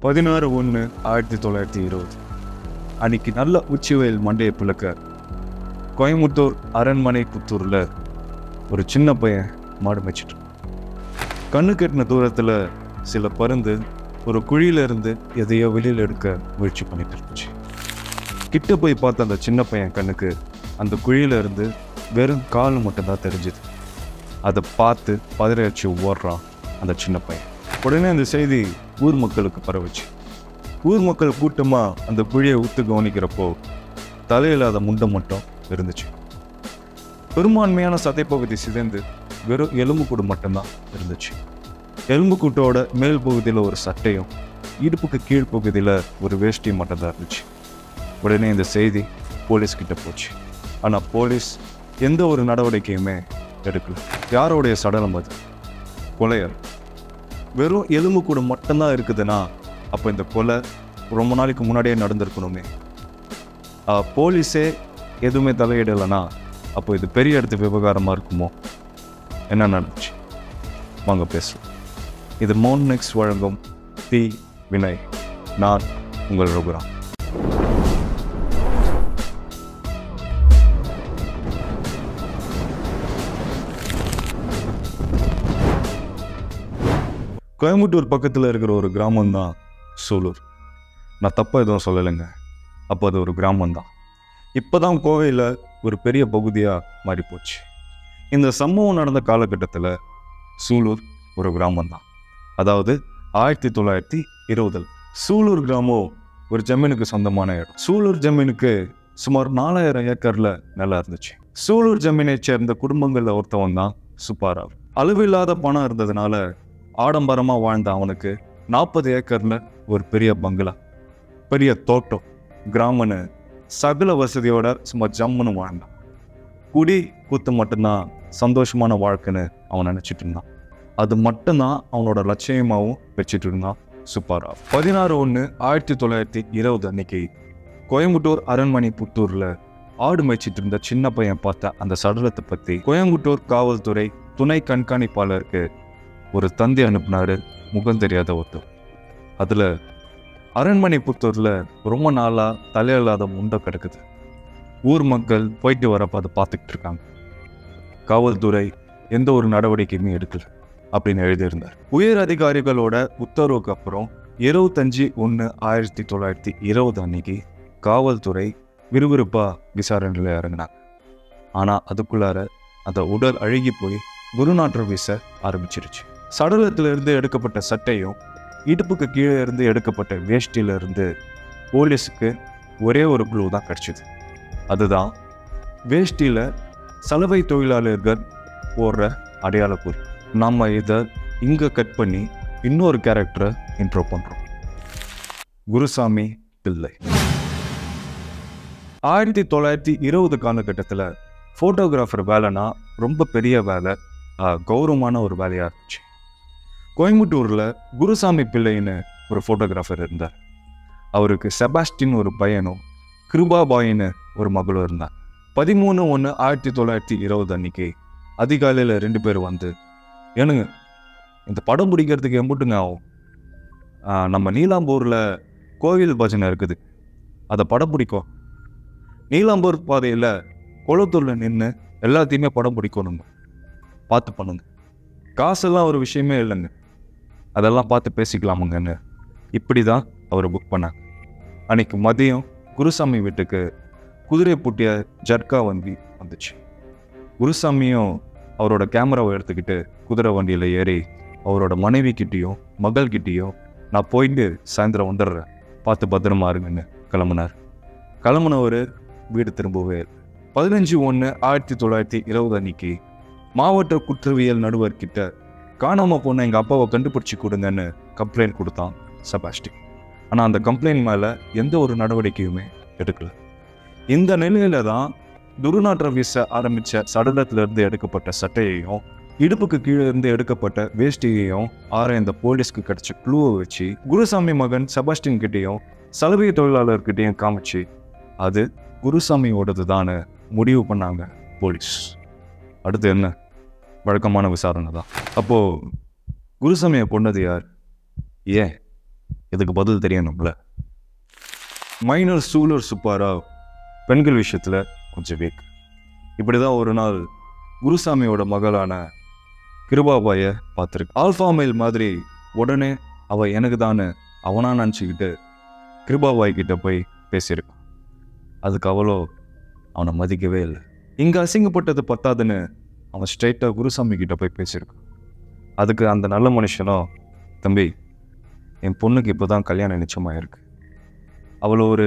16/1/1920 அன்னைக்கு நல்ல உச்சிவெயில் மண்டையை பிளக்க கோயம்புத்தூர் அரண்மனை புத்தூரில் ஒரு சின்ன பையன் மாடு மேய்ச்சிட்டு கண்ணு கெட்டின தூரத்தில் சில பருந்து ஒரு குழியிலிருந்து எதையோ வெளியில் எடுக்க முயற்சி பண்ணிட்டு இருந்துச்சு. கிட்ட போய் பார்த்த அந்த சின்ன பையன் கண்ணுக்கு அந்த குழியிலிருந்து வெறும் கால் மட்டும்தான் தெரிஞ்சுது. அதை பார்த்து பதறடிச்சு ஓடுறான் அந்த சின்ன பையன். உடனே அந்த செய்தி ஊர் மக்களுக்கு பரவுச்சு. ஊர் மக்கள் கூட்டமாக அந்த குழியை உத்து கவனிக்கிறப்போ தலையில்லாத முண்டை மட்டும் இருந்துச்சு. பெரும்பான்மையான சதைப்பகுதி சிதைந்து வெறும் எலும்புக்கூடு மட்டும்தான் இருந்துச்சு. எலும்புக்கூட்டோட மேல் பகுதியில் ஒரு சட்டையும் இடுப்புக்கு கீழ்ப்பகுதியில் ஒரு வேஷ்டியும் மட்டும்தான் இருந்துச்சு. உடனே இந்த செய்தி போலீஸ்கிட்ட போச்சு. ஆனால் போலீஸ் எந்த ஒரு நடவடிக்கையுமே எடுக்கல. யாரோடைய சடலம் அது? கொலையார். வெறும் எலும்புக்கூடு மட்டும்தான் இருக்குதுன்னா அப்போ இந்த கொலை ரொம்ப நாளைக்கு முன்னாடியே நடந்திருக்கணுமே. போலீஸே எதுவுமே தலையிடலைன்னா அப்போ இது பெரிய இடத்து விவகாரமாக இருக்குமோ? என்ன நடந்துச்சு வாங்க பேசுவோம். இது மோன்நெக்ஸ் வழங்கும் தி வினய். நான் உங்கள் ரகுராம். கோயம்புத்தூர் பக்கத்தில் இருக்கிற ஒரு கிராமம் தான் சூலூர். நான் தப்பாக எதுவும் சொல்லலைங்க. அப்போ அது ஒரு கிராமம்தான். இப்போ தான் கோவையில் ஒரு பெரிய பகுதியாக மாறிப்போச்சு. இந்த சம்பவம் நடந்த காலகட்டத்தில் சூலூர் ஒரு கிராமம்தான். அதாவது 1920 சூலூர் கிராமம் ஒரு ஜமீனுக்கு சொந்தமான இடம். சூலூர் ஜமீனுக்கு சுமார் 4000 ஏக்கரில் நிலம் இருந்துச்சு. சூலூர் ஜமீனை சேர்ந்த குடும்பங்களில் ஒருத்தவன் தான் சுப்பாராவ். அளவில்லாத பணம் இருந்ததுனால ஆடம்பரமாக வாழ்ந்த அவனுக்கு 40 ஏக்கரில் ஒரு பெரிய பங்களா, பெரிய தோட்டம், கிராமன்னு சகல வசதியோட சும்மா ஜம்முன்னு வாழ்ந்தான். குடி கூத்து மட்டும்தான் சந்தோஷமான வாழ்க்கைன்னு அவன் நினச்சிட்டு இருந்தான். அது மட்டும்தான் அவனோட லட்சியமாகவும் வச்சுட்டு இருந்தான் சுப்பாராவ். 16/1/1920 அன்னைக்கு கோயம்புத்தூர் அரண்மனை புத்தூரில் ஆடு மேய்ச்சிட்டு இருந்த சின்ன பையன் பார்த்த அந்த சடலத்தை பற்றி கோயம்புத்தூர் காவல்துறை துணை கண்காணிப்பாளருக்கு ஒரு தந்தி அனுப்புனாரு முகம் தெரியாத ஒருத்தர். அதில் அரண்மனை புத்தூரில் ரொம்ப நாளாக தலையில்லாத முண்டை கிடக்குது. ஊர் மக்கள் போயிட்டு வரப்போ அதை பார்த்துக்கிட்டு இருக்காங்க. காவல்துறை எந்த ஒரு நடவடிக்கையுமே எடுக்கல அப்படின்னு எழுதியிருந்தார். உயர் அதிகாரிகளோட உத்தரவுக்கு அப்புறம் 25/1/1920 அன்னைக்கு காவல்துறை விறுவிறுப்பாக விசாரணையில் இறங்கினாங்க. ஆனால் அதுக்குள்ளார அந்த உடல் அழுகி போய் துர்நாற்றம் வீச ஆரம்பிச்சிருச்சு. சடலத்திலிருந்து எடுக்கப்பட்ட சட்டையும் இடுப்புக்கு கீழே இருந்து எடுக்கப்பட்ட வேஷ்டியிலிருந்து போலீஸுக்கு ஒரே ஒரு குழு தான் கிடச்சிது. அதுதான் வேஷ்டியில் சலவை தொழிலாளர்கள் போடுற அடையாள குறி. நம்ம இதை இங்கே கட் பண்ணி இன்னொரு கேரக்டரை இன்ட்ரோ பண்ணுறோம். குருசாமி பிள்ளை. 1920 காலகட்டத்தில் ஃபோட்டோகிராஃபர் வேலைனா ரொம்ப பெரிய வேலை, கௌரவமான ஒரு வேலையாக இருந்துச்சு. கோயம்புத்தூரில் குருசாமி பிள்ளைன்னு ஒரு ஃபோட்டோகிராஃபர் இருந்தார். அவருக்கு செபாஸ்டின் ஒரு பையனும் கிருபாபாயின்னு ஒரு மகளும் இருந்தார். 13/1/1920 அன்னைக்கு அதிகாலையில் 2 பேர் வந்து, ஏனுங்க இந்த படம் பிடிக்கிறதுக்கு எம்புட்டுங்க ஆகும், நம்ம நீலாம்பூரில் கோவில் பஜனை இருக்குது, அதை படம் பிடிக்கும், நீலாம்பூர் பாதையில் குளத்தூரில் நின்று எல்லாத்தையுமே படம் பிடிக்கணுங்க, பார்த்து பண்ணுங்க, காசெல்லாம் ஒரு விஷயமே இல்லைங்க, அதெல்லாம் பார்த்து பேசிக்கலாமுங்கன்னு இப்படி தான் அவரை புக் பண்ணாங்க. அன்னைக்கு மதியம் குருசாமி வீட்டுக்கு குதிரை பூட்டிய ஜர்க்கா வண்டி வந்துச்சு. குருசாமியும் அவரோட கேமராவை எடுத்துக்கிட்டு குதிரை வண்டியில் ஏறி அவரோட மனைவிக்கிட்டேயும் மகள்கிட்டேயும் நான் போயிட்டு சாயந்தரம் வந்துடுறேன், பார்த்து பத்திரமா இருங்கன்னு கிளம்புனார். கிளம்புனவர் வீடு திரும்பவே. 15/1/1920 அன்னைக்கு மாவட்ட குற்றவியல் நடுவர்கிட்ட காணாமல் போன எங்கள் அப்பாவை கண்டுபிடிச்சி கொடுங்கன்னு கம்ப்ளைண்ட் கொடுத்தான் செபாஸ்டின். ஆனால் அந்த கம்ப்ளைண்ட் மேலே எந்த ஒரு நடவடிக்கையுமே எடுக்கல. இந்த நிலையில தான் துர்நாற்றம் வீச ஆரம்பித்த சடலத்திலிருந்து எடுக்கப்பட்ட சட்டையையும் இடுப்புக்கு கீழே இருந்து எடுக்கப்பட்ட வேஷ்டியையும் ஆராய்ந்த போலீஸ்க்கு கிடைச்ச க்ளூவை வச்சு குருசாமி மகன் செபாஸ்டின் கிட்டேயும் சலவை தொழிலாளர்கிட்டையும் காமிச்சு அது குருசாமியோடது தானே முடிவு பண்ணாங்க போலீஸ். அடுத்து என்ன? வழக்கமான விசாரணை தான். அப்போது குருசாமியை கொண்டது யார்? ஏன் இதுக்கு பதில் தெரியணும்ல. மைனர் சூலூர் சுப்பாராவ் பெண்கள் விஷயத்தில் கொஞ்சம் வீக். இப்படி தான் ஒரு நாள் குருசாமியோட மகளான கிருபாபாயை பார்த்துருக்கு. ஆல்ஃபா மேல் மாதிரி உடனே அவள் எனக்கு தானே அவனா நினச்சிக்கிட்டு கிருபாபாய் கிட்ட போய் பேசியிருக்கான். அதுக்கு அவளோ அவனை மதிக்கவே இல்லை. இங்கே அசிங்கப்பட்டது பத்தாதுன்னு அவன் ஸ்ட்ரைட்டாக குருசாமி கிட்ட போய் பேசியிருக்கான். அதுக்கு அந்த நல்ல மனுஷனும், தம்பி, என் பொண்ணுக்கு இப்போ தான் கல்யாணம் நிச்சயமாக இருக்கு, அவளை ஒரு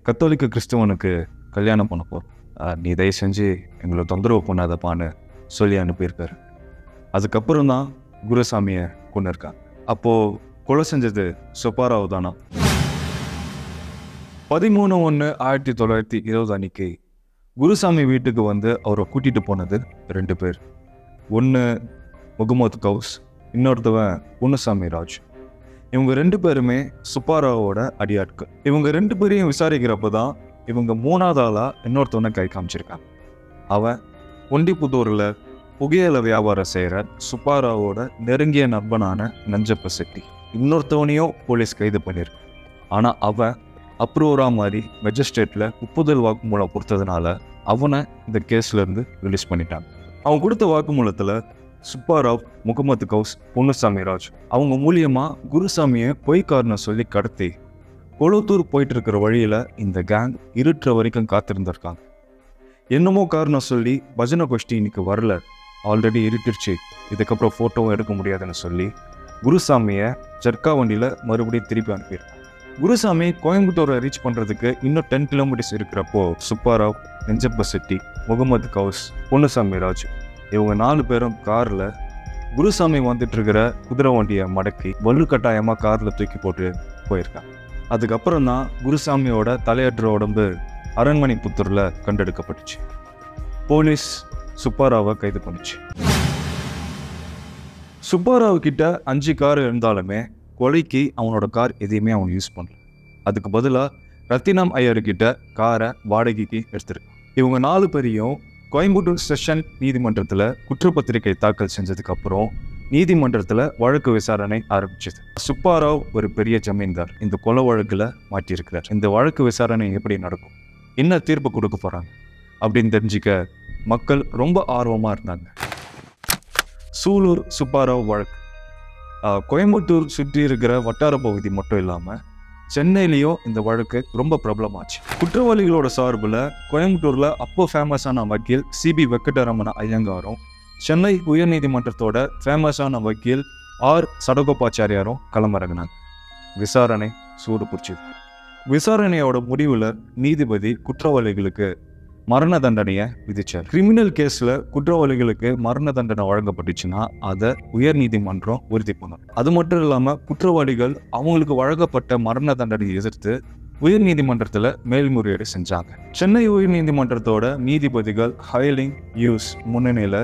கத்தோலிக்க கிறிஸ்தவனுக்கு கல்யாணம் பண்ண போகிறோம், நீ தயவு செஞ்சு எங்களை தொந்தரவு பண்ணாதப்பான்னு சொல்லி அனுப்பியிருக்காரு. அதுக்கப்புறம் தான் குருசாமியை கொண்டு இருக்காங்க. அப்போது கொலை செஞ்சது சுப்பாராவ் தானா? 13/1/1920 அன்னைக்கு குருசாமி வீட்டுக்கு வந்து அவரை கூட்டிகிட்டு போனது 2 பேர். ஒன்று முகமது கவுஸ், இன்னொருத்தவன் பொன்னுசாமி ராஜ். இவங்க 2 பேருமே சுப்பாராவோட அடியாட்கள். இவங்க 2 பேரையும் விசாரிக்கிறப்ப தான் இவங்க 3ஆவது ஆளாக இன்னொருத்தவனை கை காமிச்சிருக்காங்க. அவன் ஒண்டிப்புத்தூரில் புகையில வியாபாரம் செய்கிற சுப்பாராவோட நெருங்கிய நண்பனான நஞ்சப்ப செட்டி. இன்னொருத்தவனையும் போலீஸ் கைது பண்ணியிருக்கு. ஆனால் அவன் அப்ரூவராக மாதிரி மெஜிஸ்ட்ரேட்டில் ஒப்புதல் வாக்குமூலம் கொடுத்ததுனால அவனை இந்த கேஸ்லேருந்து ரிலீஸ் பண்ணிட்டாங்க. அவன் கொடுத்த வாக்குமூலத்தில் சுப்பாராவ், முகமது கவுஸ், பொன்னுசாமி ராஜ் அவங்க மூலியமாக குருசாமியை பொய்க்காரனை சொல்லி கடத்தி கொளத்தூர் போயிட்டு இருக்கிற வழியில் இந்த கேங் இருட்டுற வரைக்கும் காத்திருந்திருக்காங்க. என்னமோ காரணம் சொல்லி பஜனை கோஷ்டி இன்னைக்கு வரல, ஆல்ரெடி இருட்டுருச்சு, இதுக்கப்புறம் ஃபோட்டோவும் எடுக்க முடியாதுன்னு சொல்லி குருசாமியை ஜர்கா வண்டியில் மறுபடியும் திருப்பி அனுப்பியிருக்காங்க. குருசாமி கோயம்புத்தூரை ரீச் பண்ணுறதுக்கு இன்னும் 10 கிலோமீட்டர்ஸ் இருக்கிறப்போ சுப்பாராவ், நெஞ்சப்ப செட்டி, முகமது கவுஸ், பொன்னுசாமி ராஜ் இவங்க 4 பேரும் காரில் குருசாமி வந்துட்டு இருக்கிற குதிரை வண்டியை மடக்கி வலுக்கட்டாயமாக காரில் தூக்கி போட்டு போயிருக்காங்க. அதுக்கப்புறம் தான் குருசாமியோட தலையற்ற உடம்பு அரண்மனை புத்தூரில் கண்டெடுக்கப்பட்டுச்சு. போலீஸ் சுப்பாராவை கைது பண்ணிச்சு. சுப்பாராவ் கிட்ட 5 கார் இருந்தாலுமே கொலைக்கு அவனோட கார் எதையுமே அவன் யூஸ் பண்ணல. அதுக்கு பதிலாக ரத்தினம் ஐயர்கிட்ட காரை வாடகைக்கு எடுத்திருக்கான். இவங்க 4 பேரையும் கோயம்புத்தூர் செஷன் நீதிமன்றத்தில் குற்றப்பத்திரிகை தாக்கல் செஞ்சதுக்கு அப்புறம் நீதிமன்றத்தில் வழக்கு விசாரணை ஆரம்பிச்சது. சுப்பாராவ் ஒரு பெரிய ஜமீன்தார் இந்த கொலை வழக்கில் மாட்டியிருக்கிறார். இந்த வழக்கு விசாரணை எப்படி நடக்கும், என்ன தீர்ப்பு கொடுக்க போகிறாங்க அப்படின்னு தெரிஞ்சிக்க மக்கள் ரொம்ப ஆர்வமாக இருந்தாங்க. சூலூர் சுப்பாராவ் வழக்கு கோயம்புத்தூர் சுற்றி இருக்கிற வட்டார பகுதி மட்டும் இல்லாமல் சென்னையிலையும் இந்த வழக்கு ரொம்ப பிரபலமாச்சு. குற்றவாளிகளோட சார்பில் கோயம்புத்தூரில் அப்போ ஃபேமஸான வக்கீல் சிபி வெங்கடரமண ஐயங்காரும், சென்னை உயர்நீதிமன்றத்தோட ஃபேமஸான வக்கீல் ஆர் சடகோபாச்சாரியாரும் களமிறங்கினாங்க. விசாரணை சூடு பிடிச்சது. விசாரணையோட முடிவில் நீதிபதி குற்றவாளிகளுக்கு மரண தண்டனையை விதிச்சார். கிரிமினல் கேஸில் குற்றவாளிகளுக்கு மரண தண்டனை வழங்கப்பட்டுச்சுன்னா அதை உயர் நீதிமன்றம் உறுதி பண்ணணும். அது மட்டும் இல்லாமல் குற்றவாளிகள் அவங்களுக்கு வழங்கப்பட்ட மரண தண்டனையை எதிர்த்து உயர் நீதிமன்றத்தில் மேல்முறையீடு செஞ்சாங்க. சென்னை உயர் நீதிமன்றத்தோட நீதிபதிகள் ஹைலிங் யூஸ் முன்னணியில்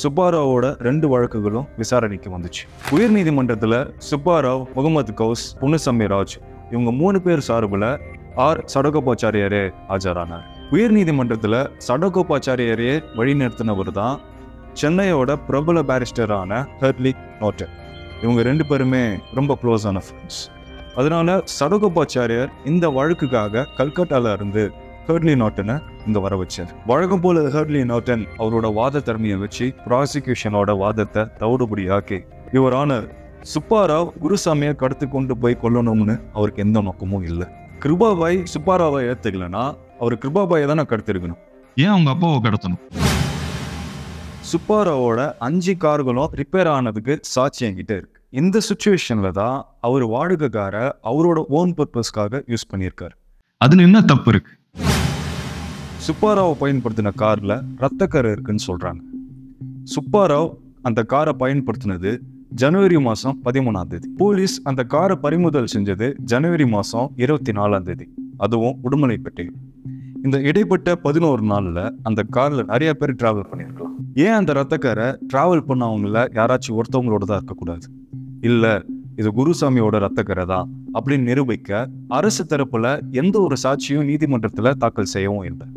சுப்பாராவோட 2 வழக்குகளும் விசாரணைக்கு வந்துச்சு. உயர் நீதிமன்றத்தில் சுப்பாராவ், முகமது கவுஸ், பொன்னுசாமி ராஜ் இவங்க 3 பேர் சார்பில் ஆர் சடகோபாச்சாரியாரே ஆஜரானார். உயர் நீதிமன்றத்தில் சடகோபாச்சாரியாரையே வழிநடத்தினவர் தான் சென்னையோட பிரபல பேரிஸ்டரான ஹெர்லி நோட்டன். இவங்க 2 பேருமே ரொம்ப க்ளோஸான ஃப்ரெண்ட்ஸ். அதனால சடகோபாச்சாரியார் இந்த வழக்குக்காக கல்கட்டால இருந்து ஹெர்லி நோட்டனை இங்க வர வச்சார். வழக்கம் போல ஹெர்லி நோட்டன் அவரோட வாத திறமையை வச்சு ப்ராசிக்யூஷனோட வாதத்தை தவிடுபடியாக்கி, யுவர் ஆனர், சுப்பாராவ் குருசாமியை கடத்தி கொண்டு போய் கொல்லணும்னு அவருக்கு எந்த நோக்கமும் இல்லை. கிருபாபாய் சுப்பாராவை ஏற்றுக்கலன்னா அவர் கிருபாபாயை தானே கடத்திருக்கணும், ஏன் அவங்க அப்பாவை கடத்தணும்? சுப்பாராவோட 5 கார்களும் ரிப்பேர் ஆனதுக்கு சாட்சி என்கிட்ட இருக்கு. இந்த சுச்சுவேஷன்ல தான் அவர் வாடகைக்கார அவரோட ஓன் பர்பஸ்க்காக யூஸ் பண்ணியிருக்காரு. அதுல என்ன தப்பு இருக்கு? சுப்பாராவை பயன்படுத்தின கார்ல ரத்தக்கரை இருக்குன்னு சொல்றாங்க. சுப்பாராவ் அந்த காரை பயன்படுத்தினது ஜனவரி மாதம் 13ஆம் தேதி. போலீஸ் அந்த காரை பறிமுதல் செஞ்சது ஜனவரி மாதம் 24ஆம் தேதி, அதுவும் உடுமலைப்பேட்டையில். இந்த இடைப்பட்ட 11 நாளில் அந்த காரில் நிறைய பேர் டிராவல் பண்ணியிருக்கலாம். ஏன் அந்த ரத்தக்காரை டிராவல் பண்ணவங்கள யாராச்சும் ஒருத்தவங்களோட தான் இருக்கக்கூடாது? இல்லை, இது குருசாமியோட ரத்தக்கரை தான் அப்படின்னு நிரூபிக்க அரசு தரப்புல எந்த ஒரு சாட்சியும் நீதிமன்றத்தில் தாக்கல் செய்யவும் இல்லை.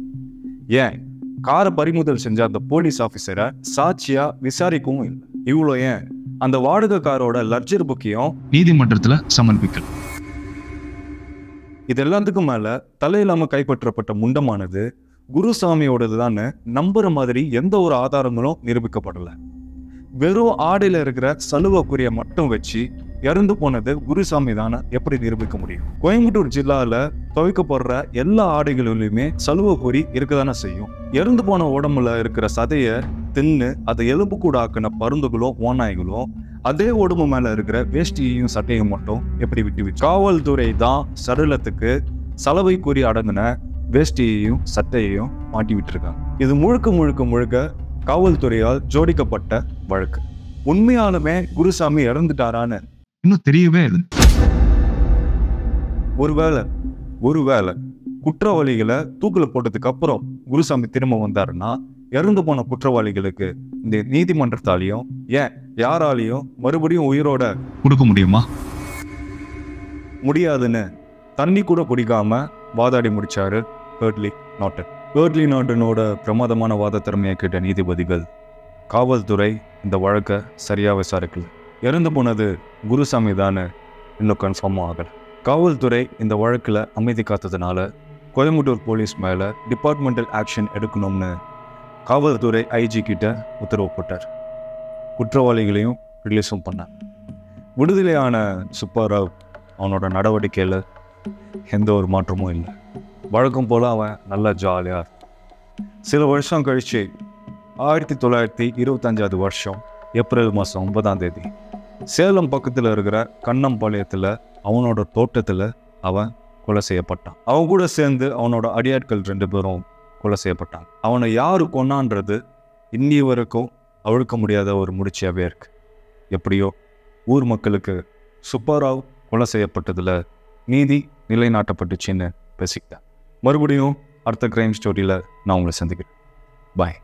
ஏன் காரை பறிமுதல் செஞ்ச அந்த போலீஸ் ஆஃபீஸரை சாட்சியா விசாரிக்கவும் இல்லை. இவ்வளோ ஏன் அந்த வாடகை காரோட லட்ஜர் புக்கையும் நீதிமன்றத்தில் சமர்ப்பிக்கல. இது எல்லாத்துக்கும் மேல தலையில்லாம கைப்பற்றப்பட்ட முண்டமானது குருசாமியோடது தான் நம்புற மாதிரி எந்த ஒரு ஆதாரங்களும் நிரூபிக்கப்படல. வெறும் ஆடையில இருக்கிற சலுவக்குரிய மட்டும் வச்சு இறந்து போனது குருசாமி தானே எப்படி நிரூபிக்க முடியும்? கோயம்புத்தூர் ஜில்லால துவைக்கப்படுற எல்லா ஆடைகளிலுமே சலுவக்குறி இருக்கதானே செய்யும். இறந்து போன உடம்புல இருக்கிற சதைய தின்னு அதை எலும்பு கூட ஆக்கின பருந்துகளும் ஓநாய்களும் அதே உடம்பு மேல இருக்கிற வேஷ்டியையும் சட்டையும் மட்டும் எப்படி விட்டு காவல்துறை தான் சடலத்துக்கு சலவை கூறி அடங்கின வேஷ்டியையும் சட்டையையும் மாட்டி விட்டுருக்காங்க. இது முழுக்க காவல்துறையால் ஜோடிக்கப்பட்ட வழக்கு. உண்மையாலுமே குருசாமி இறந்துட்டாரான்னு இன்னும் தெரியவே இல்லை. ஒருவேளை குற்றவாளிகளை தூக்கில போட்டதுக்கு அப்புறம் குருசாமி திரும்ப வந்தாருன்னா இறந்து போன குற்றவாளிகளுக்கு இந்த நீதிமன்றத்தாலையும் யாராலையும் மறுபடியும் உயிரோட கொடுக்க முடியுமா? முடியாதுன்னு தண்ணி கூட குடிக்காம வாதாடி முடிச்சாரு ஹர்ட்லி நாட்டன். ஹர்ட்லி நாட்டனோட பிரமாதமான வாத திறமையை கேட்ட நீதிபதிகள் காவல்துறை இந்த வழக்கை சரியா விசாரிக்கல. இறந்து போனது குருசாமி தானே இன்னும் கன்ஃபார்ம் ஆகல. காவல்துறை இந்த வழக்கில் அமைதி காத்ததுனால கோயம்புத்தூர் போலீஸ் மேலே டிபார்ட்மெண்டல் ஆக்ஷன் எடுக்கணும்னு காவல்துறை ஐஜி கிட்ட உத்தரவு போட்டார். குற்றவாளிகளையும் ரிலீஸும் பண்ணார். விடுதலையான சுப்பாராவ் அவனோட நடவடிக்கையில் எந்த ஒரு மாற்றமும் இல்லை. வழக்கம் போல் அவன் நல்லா ஜாலியாக. சில வருஷம் கழிச்சு 1925 வருஷம் ஏப்ரல் மாதம் 9 சேலம் பக்கத்தில் இருக்கிற கண்ணம்பாளையத்தில் அவனோட தோட்டத்தில் அவன் கொலை செய்யப்பட்டான். அவன் கூட சேர்ந்து அவனோட அடியாட்கள் 2 பேரும் கொலை செய்யப்பட்டாங்க. அவனை யாரு கொன்னான்றது இன்னி வரைக்கும் அவிழ்க்க முடியாத ஒரு முடிச்சியாவே இருக்கு. எப்படியோ ஊர் மக்களுக்கு சுப்பாராவ் கொலை செய்யப்பட்டதில் நீதி நிலைநாட்டப்பட்டுச்சின்னு பேசிக்கிட்டேன். மறுபடியும் அடுத்த கிரைம் ஸ்டோரியில் நான் உங்களை சந்திக்கிறேன். பாய்.